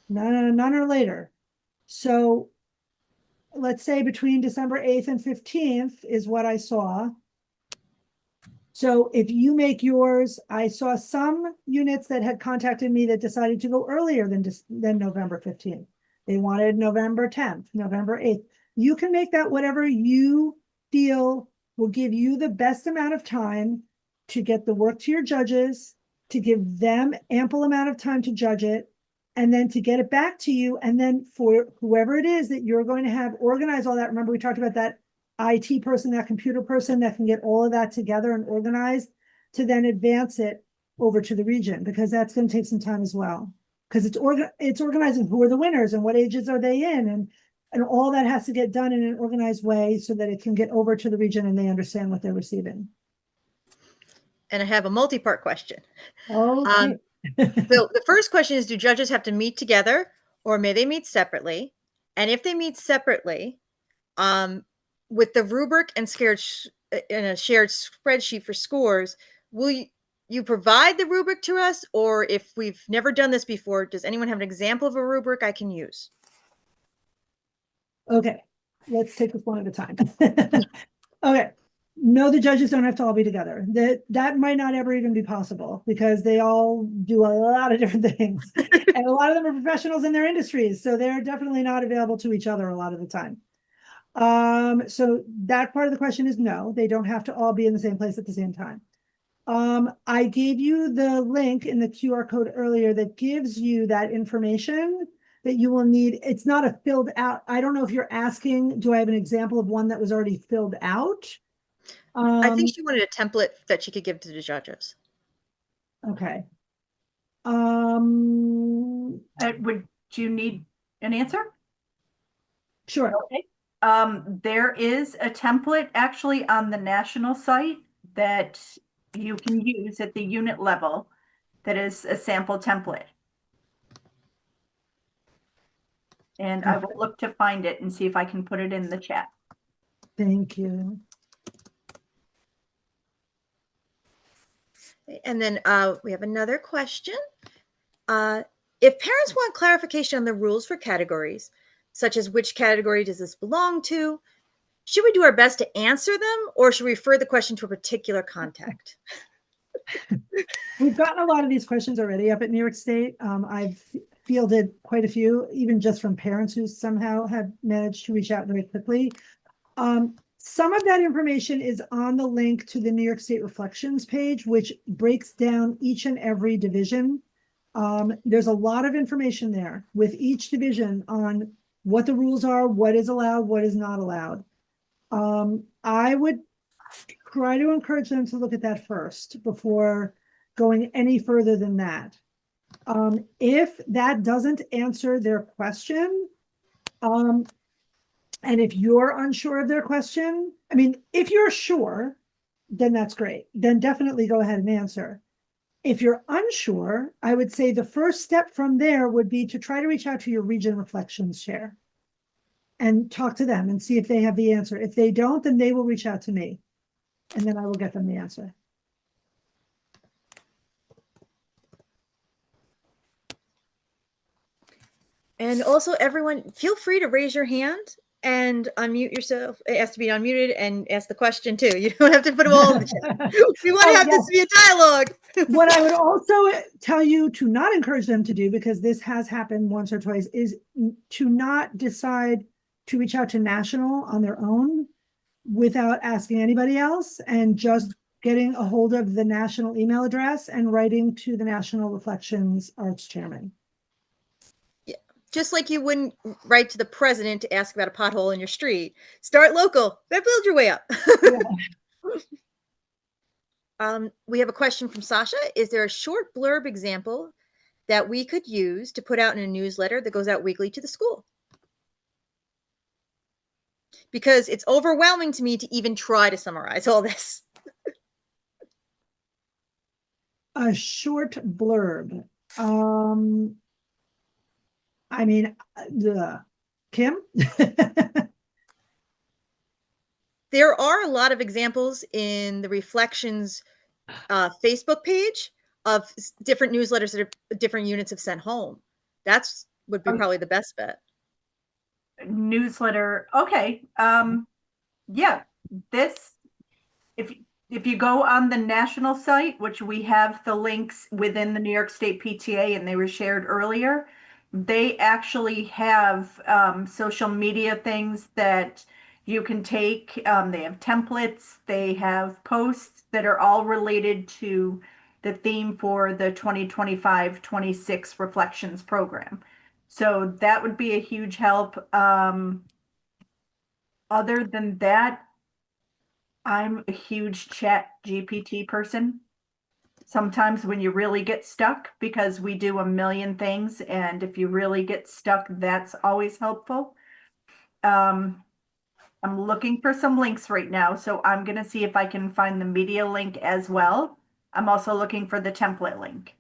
None are later. So let's say between December 8th and 15th is what I saw. So if you make yours, I saw some units that had contacted me that decided to go earlier than November 15th. They wanted November 10th, November 8th. You can make that whatever you feel will give you the best amount of time to get the work to your judges, to give them ample amount of time to judge it, and then to get it back to you. And then for whoever it is that you're going to have organize all that. Remember, we talked about that IT person, that computer person that can get all of that together and organized to then advance it over to the region, because that's going to take some time as well. Because it's organizing who are the winners and what ages are they in, and all that has to get done in an organized way so that it can get over to the region and they understand what they're receiving. And I have a multi-part question. Okay. So the first question is, do judges have to meet together or may they meet separately? And if they meet separately, with the rubric and in a shared spreadsheet for scores, will you provide the rubric to us? Or if we've never done this before, does anyone have an example of a rubric I can use? Okay, let's take this one at a time. Okay. No, the judges don't have to all be together. That might not ever even be possible because they all do a lot of different things. And a lot of them are professionals in their industries. So they're definitely not available to each other a lot of the time. So that part of the question is no, they don't have to all be in the same place at the same time. I gave you the link in the QR code earlier that gives you that information that you will need. It's not a filled out. I don't know if you're asking, do I have an example of one that was already filled out? I think she wanted a template that she could give to the judges. Okay. Would you need an answer? Sure. Okay. There is a template actually on the national site that you can use at the unit level that is a sample template. And I will look to find it and see if I can put it in the chat. Thank you. And then we have another question. If parents want clarification on the rules for categories, such as which category does this belong to, should we do our best to answer them or should we refer the question to a particular contact? We've gotten a lot of these questions already up at New York State. I've fielded quite a few, even just from parents who somehow have managed to reach out very quickly. Some of that information is on the link to the New York State Reflections page, which breaks down each and every division. There's a lot of information there with each division on what the rules are, what is allowed, what is not allowed. I would try to encourage them to look at that first before going any further than that. If that doesn't answer their question, and if you're unsure of their question, I mean, if you're sure, then that's great. Then definitely go ahead and answer. If you're unsure, I would say the first step from there would be to try to reach out to your Region Reflections chair and talk to them and see if they have the answer. If they don't, then they will reach out to me and then I will get them the answer. And also, everyone, feel free to raise your hand and unmute yourself. It has to be unmuted and ask the question too. You don't have to put them all in the chat. We want to have this be a dialogue. What I would also tell you to not encourage them to do, because this has happened once or twice, is to not decide to reach out to National on their own without asking anybody else and just getting a hold of the National email address and writing to the National Reflections Arts Chairman. Just like you wouldn't write to the president to ask about a pothole in your street. Start local, then build your way up. We have a question from Sasha. Is there a short blurb example that we could use to put out in a newsletter that goes out weekly to the school? Because it's overwhelming to me to even try to summarize all this. A short blurb. I mean, Kim? There are a lot of examples in the Reflections Facebook page of different newsletters that different units have sent home. That's would be probably the best bet. Newsletter. Okay. Yeah, this, if you go on the national site, which we have the links within the New York State PTA and they were shared earlier, they actually have social media things that you can take. They have templates, they have posts that are all related to the theme for the 2025-26 Reflections program. So that would be a huge help. Other than that, I'm a huge Chat GPT person. Sometimes when you really get stuck, because we do a million things, and if you really get stuck, that's always helpful. I'm looking for some links right now, so I'm going to see if I can find the media link as well. I'm also looking for the template link.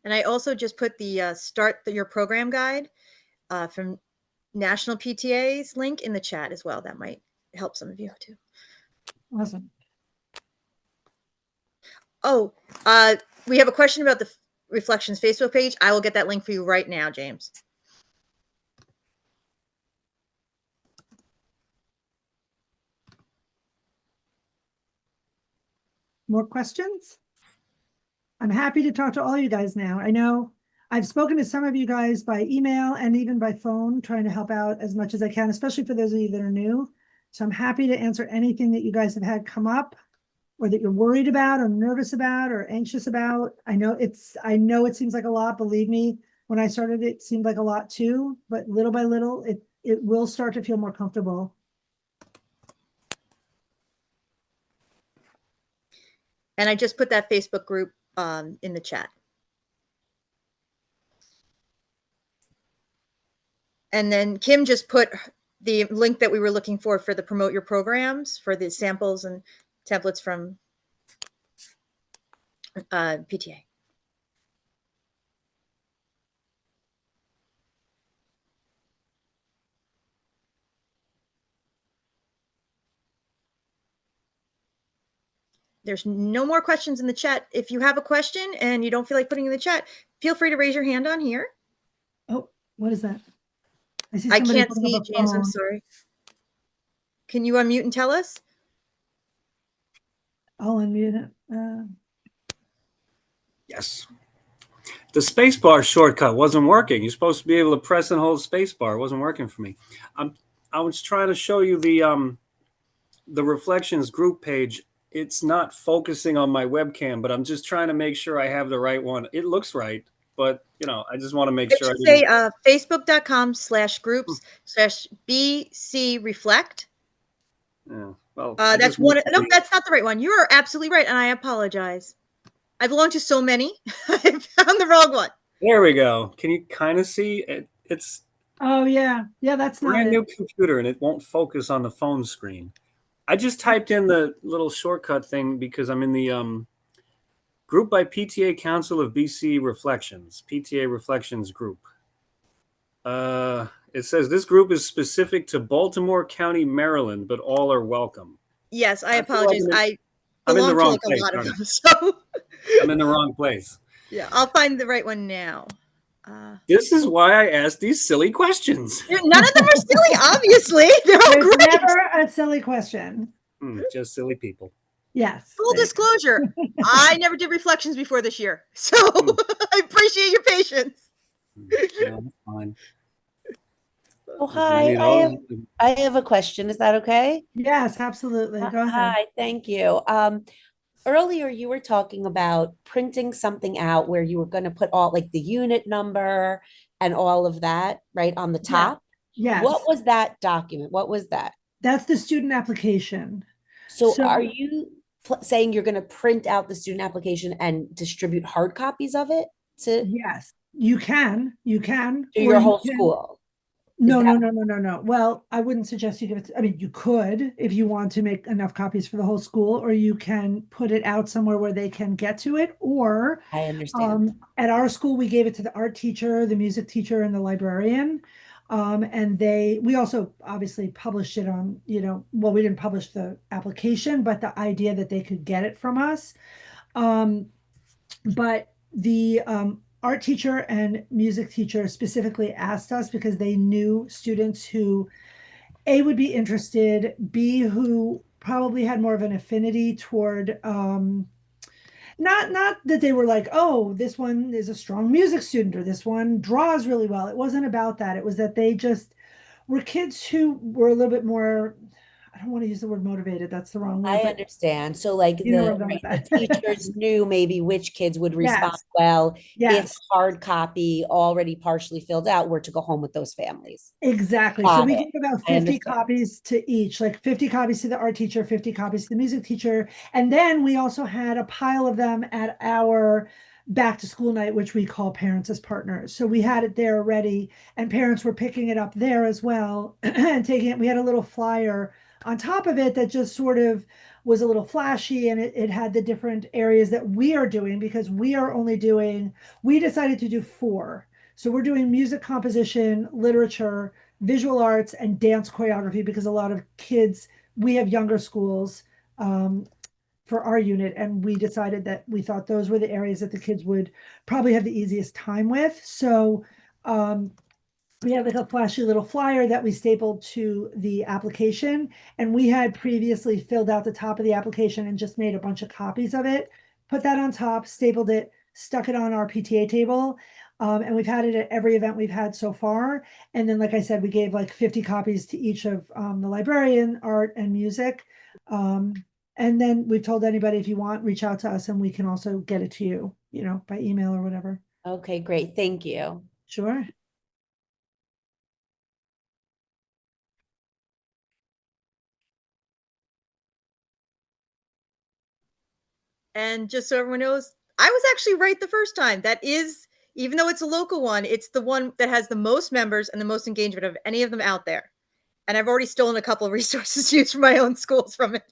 And I also just put the start your program guide from National PTA's link in the chat as well. That might help some of you too. Awesome. Oh, we have a question about the Reflections Facebook page. I will get that link for you right now, James. More questions? I'm happy to talk to all you guys now. I know I've spoken to some of you guys by email and even by phone, trying to help out as much as I can, especially for those of you that are new. So I'm happy to answer anything that you guys have had come up or that you're worried about or nervous about or anxious about. I know it seems like a lot. Believe me, when I started, it seemed like a lot too, but little by little, it will start to feel more comfortable. And I just put that Facebook group in the chat. And then Kim just put the link that we were looking for the promote your programs, for the samples and templates from PTA. There's no more questions in the chat. If you have a question and you don't feel like putting in the chat, feel free to raise your hand on here. Oh, what is that? I can't see it, James. I'm sorry. Can you unmute and tell us? I'll unmute it. Yes. The spacebar shortcut wasn't working. You're supposed to be able to press and hold spacebar. It wasn't working for me. I was trying to show you the Reflections group page. It's not focusing on my webcam, but I'm just trying to make sure I have the right one. It looks right, but I just want to make It sure I should say didn't. facebook.com/groups/BC Reflect. Yeah, well, I That's just one. want to No, be- that's not the right one. You are absolutely right, and I apologize. I belong to so many. I found the wrong one. There we go. Can you kind of see it? It's Oh, yeah. Yeah, that's not brand it. new computer and it won't focus on the phone screen. I just typed in the little shortcut thing because I'm in the group by PTA Council of BC Reflections, PTA Reflections group. It says this group is specific to Baltimore County, Maryland, but all are welcome. Yes, I I feel like apologize. I'm in the belong to wrong like a place. lot of aren't I? them. So I'm in the wrong place. yeah, I'll find the right one now. This is why I ask these silly questions. None of them are silly, obviously. They're all There's great. never a silly question. Just silly people. Yes. Full disclosure, I never did reflections before this year. So I appreciate your patience. Yeah, that's fine. Oh, Is hi. any at I all? have, I have a question. Is that okay? Yes, absolutely. Go ahead. Hi, thank you. Earlier you were talking about printing something out where you were going to put all like the unit number and all of that right on the top. Yes. What was that document? What was that? That's the student application. So So- are you saying you're going to print out the student application and distribute hard copies of it to Yes, you can. You can. to or your you whole can- school? No, Is no, that- no, no, no, no. Well, I wouldn't suggest you give it. I mean, you could if you want to make enough copies for the whole school, or you can put it out somewhere where they can get to it. Or I understand. at our school, we gave it to the art teacher, the music teacher, and the librarian. And we also obviously published it on, well, we didn't publish the application, but the idea that they could get it from us. But the art teacher and music teacher specifically asked us because they knew students who A, would be interested, B, who probably had more of an affinity toward not that they were like, oh, this one is a strong music student or this one draws really well. It wasn't about that. It was that they just were kids who were a little bit more, I don't want to use the word motivated. That's the wrong word. I but understand. So like You know where I'm going with the that. teachers knew maybe which kids would respond Yes. well if Yes, hard copy already partially filled out were to go home with those families. exactly. So Got we it. gave about I 50 understand. copies to each, like 50 copies to the art teacher, 50 copies to the music teacher. And then we also had a pile of them at our back to school night, which we call Parents as Partners. So we had it there already, and parents were picking it up there as well and taking it. We had a little flyer on top of it that just sort of was a little flashy, and it had the different areas that we are doing because we decided to do 4. So we're doing music composition, literature, visual arts, and dance choreography because a lot of kids, we have younger schools for our unit, and we decided that we thought those were the areas that the kids would probably have the easiest time with. So we had like a flashy little flyer that we stapled to the application, and we had previously filled out the top of the application and just made a bunch of copies of it, put that on top, stapled it, stuck it on our PTA table. And we've had it at every event we've had so far. And then, like I said, we gave like 50 copies to each of the librarian, art, and music. And then we've told anybody, if you want, reach out to us and we can also get it to you, by email or whatever. Okay, great. Thank you. Sure. And just so everyone knows, I was actually right the first time. That is, even though it's a local one, it's the one that has the most members and the most engagement of any of them out there. And I've already stolen a couple of resources used for my own schools from it.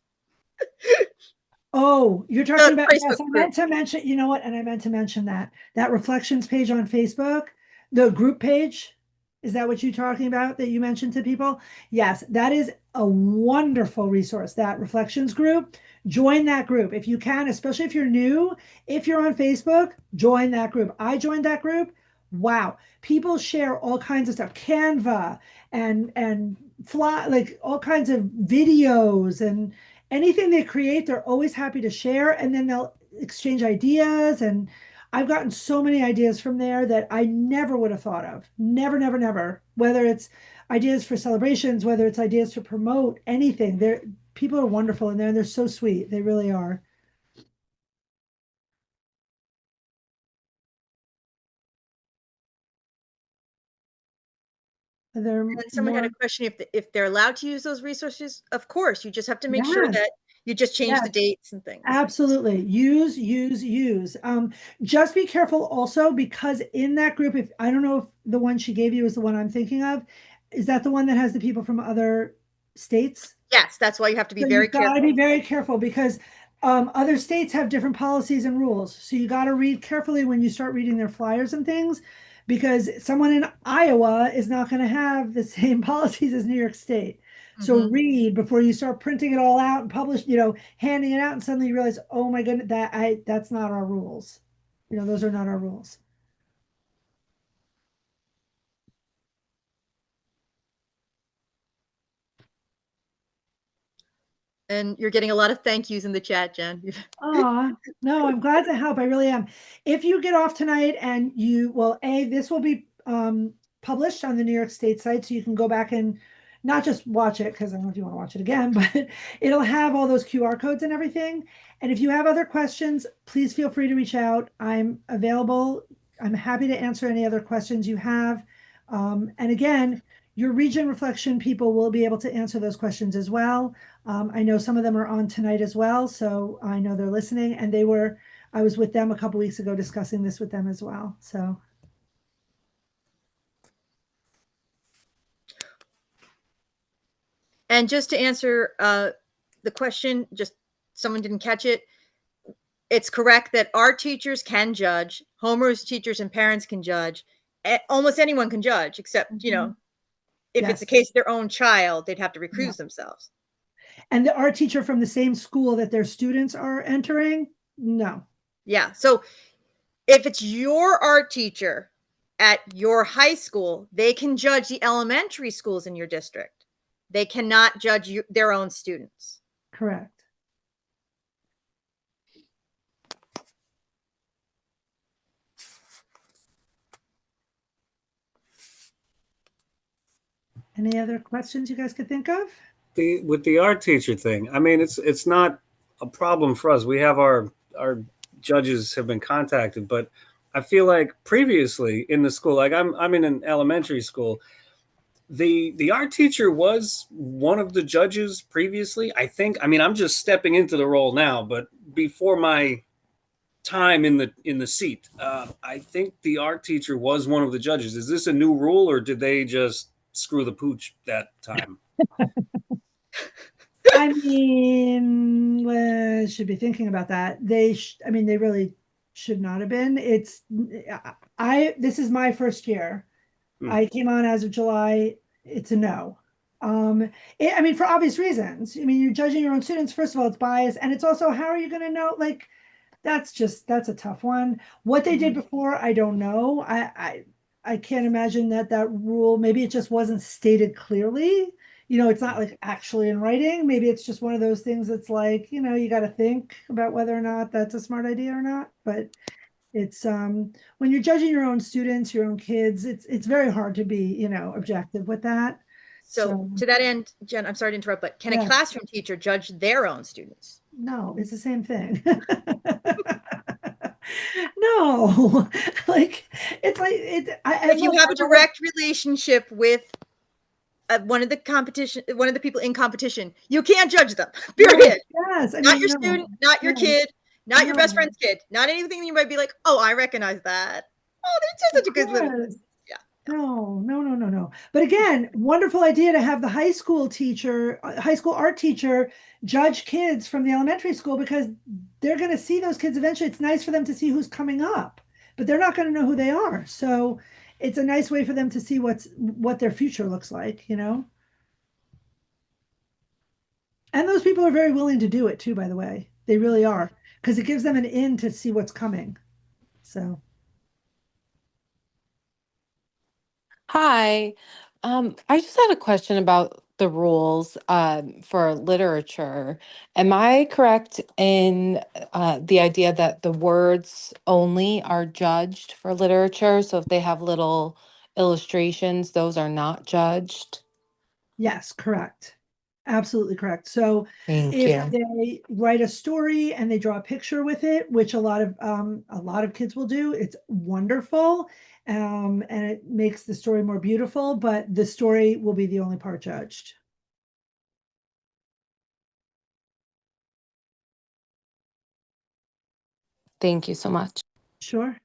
Oh, you're talking about, yes, Facebook I meant to mention, you know what? And I meant to mention that Reflections page on Facebook, the group page. Is that what you're talking about that you mentioned to people? Yes, that is a wonderful resource, that Reflections group. Join that group if you can, especially if you're new. If you're on Facebook, join that group. I joined that group. Wow. People share all kinds of stuff, Canva and fly, like all kinds of videos and anything they create, they're always happy to share. And then they'll exchange ideas. And I've gotten so many ideas from there that I never would have thought of. Never, never, never. Whether it's ideas for celebrations, whether it's ideas to promote anything. They're people are wonderful in there and they're so sweet. They really are. They're And someone had more, a question if they're allowed to use those resources. Of course, you just have to make sure yes, that you just change the yes. dates and things. Absolutely. Use, use, use. Just be careful also because in that group, if I don't know if the one she gave you is the one I'm thinking of, is that the one that has the people from other states? Yes, that's why you have to be So very you've got to careful. be very careful because other states have different policies and rules. So you got to read carefully when you start reading their flyers and things, because someone in Iowa is not going to have the same policies as New York State. So Mhm. read before you start printing it all out and publish, handing it out, and suddenly you realize, oh my goodness, that's not our rules. Those are not our rules. And you're getting a lot of thank yous in the chat, Jen. Oh, no, I'm glad to help. I really am. If you get off tonight and this will be published on the New York State site, so you can go back and not just watch it, because I don't know if you want to watch it again, but it'll have all those QR codes and everything. And if you have other questions, please feel free to reach out. I'm available. I'm happy to answer any other questions you have. And again, your region reflection people will be able to answer those questions as well. I know some of them are on tonight as well, so I know they're listening. And I was with them a couple weeks ago discussing this with them as well. So And just to answer the question, just someone didn't catch it. It's correct that our teachers can judge, Homer's teachers and parents can judge. Almost anyone can judge, except, if it's a yes. case of their own child, they'd have to Yeah. recuse themselves. And the art teacher from the same school that their students are entering, no. Yeah. So if it's your art teacher at your high school, they can judge the elementary schools in your district. They cannot judge their own students. Correct. Any other questions you guys could think of? With the art teacher thing, I mean, it's not a problem for us. We have our judges have been contacted, but I feel like previously in the school, like I'm in an elementary school, the art teacher was one of the judges previously. I think. I mean, I'm just stepping into the role now, but before my time in the seat, I think the art teacher was one of the judges. Is this a new rule, or did they just screw the pooch that time? I mean, should be thinking about that. They really should not have been. This is my first year. Hmm. I came on as of July. It's a no. For obvious reasons. I mean, you're judging your own students. First of all, it's bias, and it's also how are you going to know? Like, that's a tough one. What they did before, I don't know. I can't imagine that rule. Maybe it just wasn't stated clearly. It's not like actually in writing. Maybe it's just one of those things that's like, you got to think about whether or not that's a smart idea or not. But it's when you're judging your own students, your own kids, it's very hard to be, objective with that. So to that end, Jen, I'm sorry to interrupt, but can a Yeah. classroom teacher judge their own students? No, it's the same thing. No, like it's like If you have a direct relationship with one of the people in competition, you can't judge them. Period. Yes, Not your student, not your no, kid, not your best no. friend's kid, not anything you might be like, oh, I recognize that. Oh, they're such a good little. course. Yeah. No. But again, wonderful idea to have the high school art teacher judge kids from the elementary school because they're going to see those kids eventually. It's nice for them to see who's coming up, but they're not going to know who they are. So it's a nice way for them to see what their future looks like, And those people are very willing to do it too, by the way. They really are, because it gives them an in to see what's coming. So Hi. I just had a question about the rules for literature. Am I correct in the idea that the words only are judged for literature? So if they have little illustrations, those are not judged? Yes, correct. Absolutely correct. So Thank if you. they write a story and they draw a picture with it, which a lot of kids will do, it's wonderful. And it makes the story more beautiful, but the story will be the only part judged. Thank you so much. Sure.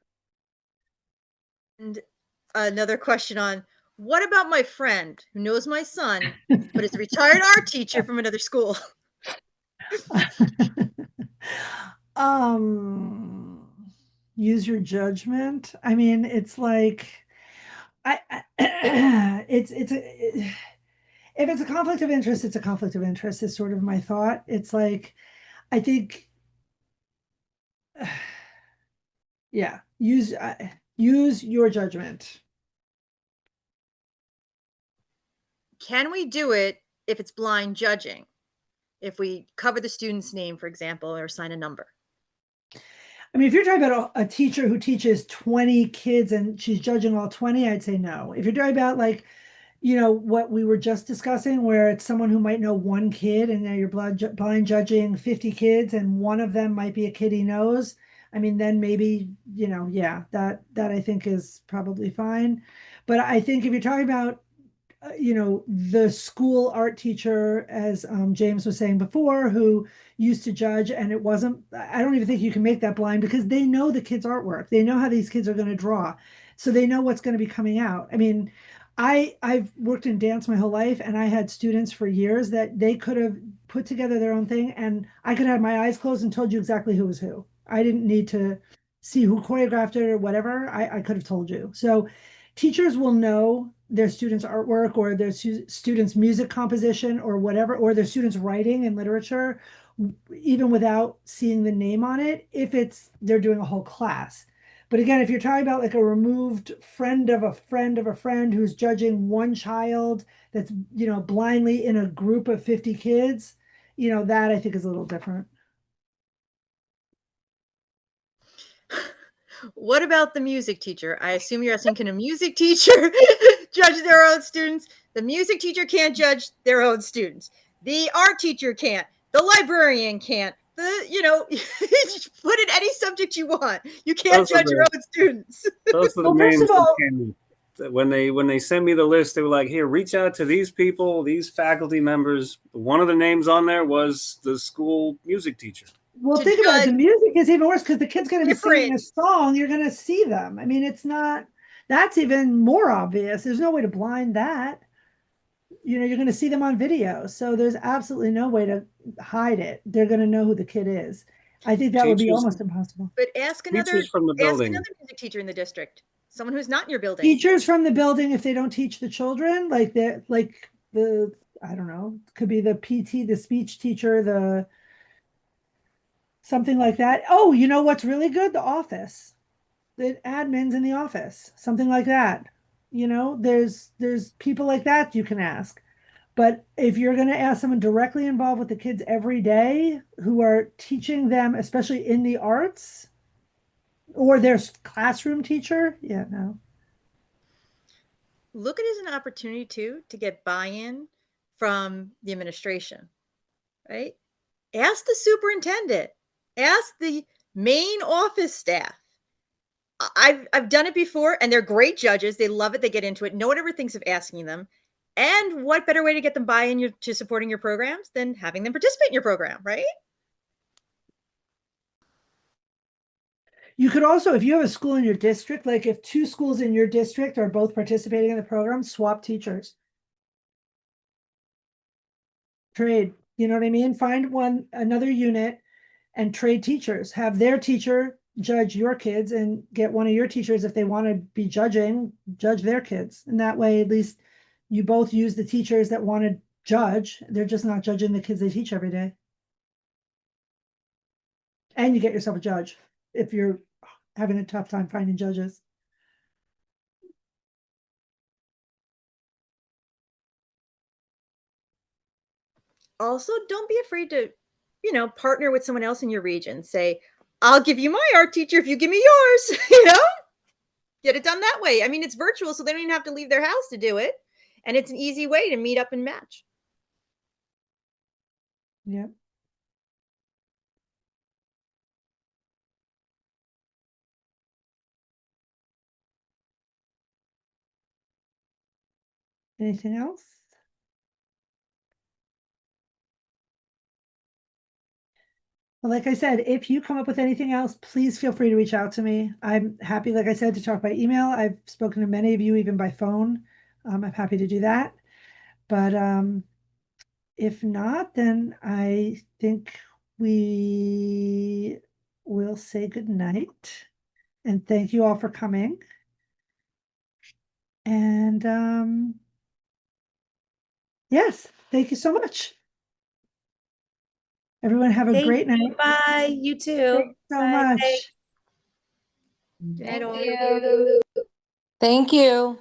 And another question on what about my friend who knows my son, but is a retired art teacher from another school? um Use your judgment. I mean, it's like it's if it's a conflict of interest, it's a conflict of interest is sort of my thought. It's like I think yeah, use your judgment. Can we do it if it's blind judging? If we cover the student's name, for example, or assign a number? I mean, if you're talking about a teacher who teaches 20 kids and she's judging all 20, I'd say no. If you're talking about like, what we were just discussing, where it's someone who might know one kid and now you're blind judging 50 kids and one of them might be a kid he knows. I mean, then maybe, yeah, that I think is probably fine. But I think if you're talking about the school art teacher, as James was saying before, who used to judge, and it wasn't, I don't even think you can make that blind because they know the kids' artwork. They know how these kids are going to draw. So they know what's going to be coming out. I mean, I've worked in dance my whole life, and I had students for years that they could have put together their own thing, and I could have my eyes closed and told you exactly who was who. I didn't need to see who choreographed it or whatever. I could have told you. So teachers will know their students' artwork or their students' music composition or whatever, or their students' writing and literature, even without seeing the name on it, if they're doing a whole class. But again, if you're talking about like a removed friend of a friend of a friend who's judging one child that's, blindly in a group of 50 kids, that I think is a little different. What about the music teacher? I assume you're asking, can a music teacher judge their own students? The music teacher can't judge their own students. The art teacher can't. The librarian can't. Put in any subject you want. You can't Those are judge your the own students. those are the Well, first names of that all, came. When they sent me the list, they were like, "Here, reach out to these people, these faculty members." One of the names on there was the school music teacher. well, To think about it. The judge music is even worse because the kid's going to be singing a different. song. You're going to see them. I mean, it's not, that's even more obvious. There's no way to blind that. You're going to see them on video. So there's absolutely no way to hide it. They're going to know who the kid is. I think that would be Teachers, almost impossible. But ask another teachers from the building. music teacher in the district. Someone who's not in your building. Teachers from the building, if they don't teach the children, like the, I don't know, could be the PT, the speech teacher, the something like that. Oh, you know what's really good? The office. The admins in the office, something like that. There's people like that you can ask. But if you're going to ask someone directly involved with the kids every day who are teaching them, especially in the arts, or their classroom teacher, yeah, no. Look at it as an opportunity too to get buy-in from the administration, right? Ask the superintendent, ask the main office staff. I've done it before and they're great judges. They love it. They get into it. No one ever thinks of asking them. And what better way to get them buy-in to supporting your programs than having them participate in your program, right? You could also, if you have a school in your district, like if two schools in your district are both participating in the program, swap teachers. Trade, you know what I mean? Find another unit and trade teachers. Have their teacher judge your kids and get one of your teachers, if they want to be judging, judge their kids. And that way, at least you both use the teachers that want to judge. They're just not judging the kids they teach every day. And you get yourself a judge if you're having a tough time finding judges. also don't be afraid to, partner with someone else in your region. Say, I'll give you my art teacher if you give me yours, get it done that way. I mean, it's virtual, so they don't even have to leave their house to do it. And it's an easy way to meet up and match. Yeah. Anything else? Well, like I said, if you come up with anything else, please feel free to reach out to me. I'm happy, like I said, to talk by email. I've spoken to many of you even by phone. I'm happy to do that. But if not, then I think we will say good night. And thank you all for coming. And yes, thank you so much. Everyone have a Thank great you. night. Bye. You too. Thanks so Bye. much. Good night, all. Thank you.